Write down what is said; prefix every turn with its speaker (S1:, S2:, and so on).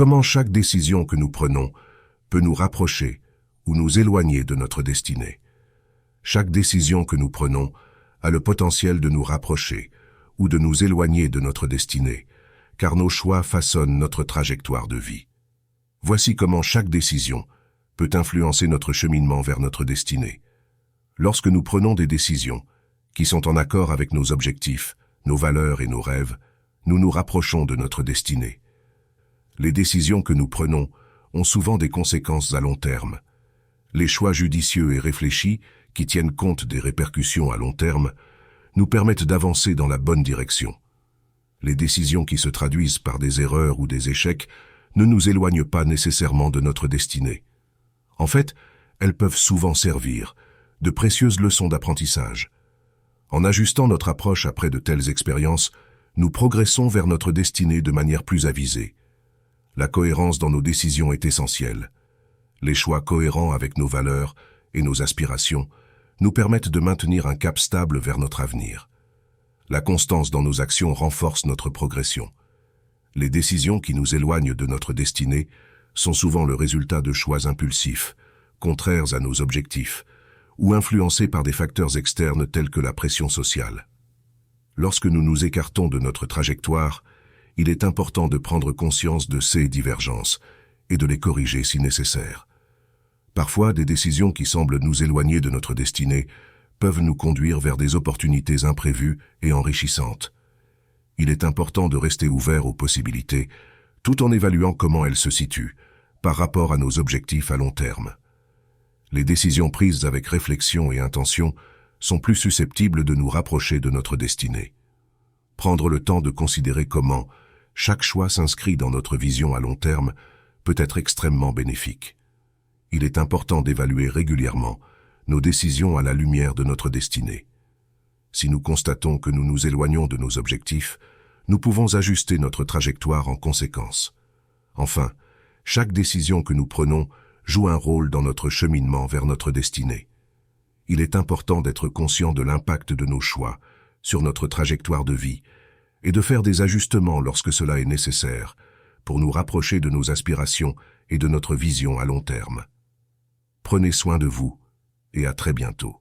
S1: comment chaque décision que nous prenons peut nous rapprocher ou nous éloigner de notre destinée. Chaque décision que nous prenons a le potentiel de nous rapprocher ou de nous éloigner de notre destinée, car nos choix façonnent notre trajectoire de vie. Voici comment chaque décision peut influencer notre cheminement vers notre destinée. Lorsque nous prenons des décisions qui sont en accord avec nos objectifs, nos valeurs et nos rêves, nous nous rapprochons de notre destinée. Les décisions que nous prenons ont souvent des conséquences à long terme. Les choix judicieux et réfléchis, qui tiennent compte des répercussions à long terme, nous permettent d'avancer dans la bonne direction. Les décisions qui se traduisent par des erreurs ou des échecs ne nous éloignent pas nécessairement de notre destinée. En fait, elles peuvent souvent servir de précieuses leçons d'apprentissage. En ajustant notre approche après de telles expériences, nous progressons vers notre destinée de manière plus avisée. La cohérence dans nos décisions est essentielle. Les choix cohérents avec nos valeurs et nos aspirations nous permettent de maintenir un cap stable vers notre avenir. La constance dans nos actions renforce notre progression. Les décisions qui nous éloignent de notre destinée sont souvent le résultat de choix impulsifs, contraires à nos objectifs, ou influencés par des facteurs externes tels que la pression sociale. Lorsque nous nous écartons de notre trajectoire, il est important de prendre conscience de ces divergences et de les corriger si nécessaire. Parfois, des décisions qui semblent nous éloigner de notre destinée peuvent nous conduire vers des opportunités imprévues et enrichissantes. Il est important de rester ouvert aux possibilités, tout en évaluant comment elles se situent par rapport à nos objectifs à long terme. Les décisions prises avec réflexion et intention sont plus susceptibles de nous rapprocher de notre destinée. Prendre le temps de considérer comment chaque choix s'inscrit dans notre vision à long terme peut être extrêmement bénéfique. Il est important d'évaluer régulièrement nos décisions à la lumière de notre destinée. Si nous constatons que nous nous éloignons de nos objectifs, nous pouvons ajuster notre trajectoire en conséquence. Enfin, chaque décision que nous prenons joue un rôle dans notre cheminement vers notre destinée. Il est important d'être conscient de l'impact de nos choix sur notre trajectoire de vie et de faire des ajustements lorsque cela est nécessaire pour nous rapprocher de nos aspirations et de notre vision à long terme. Prenez soin de vous et à très bientôt.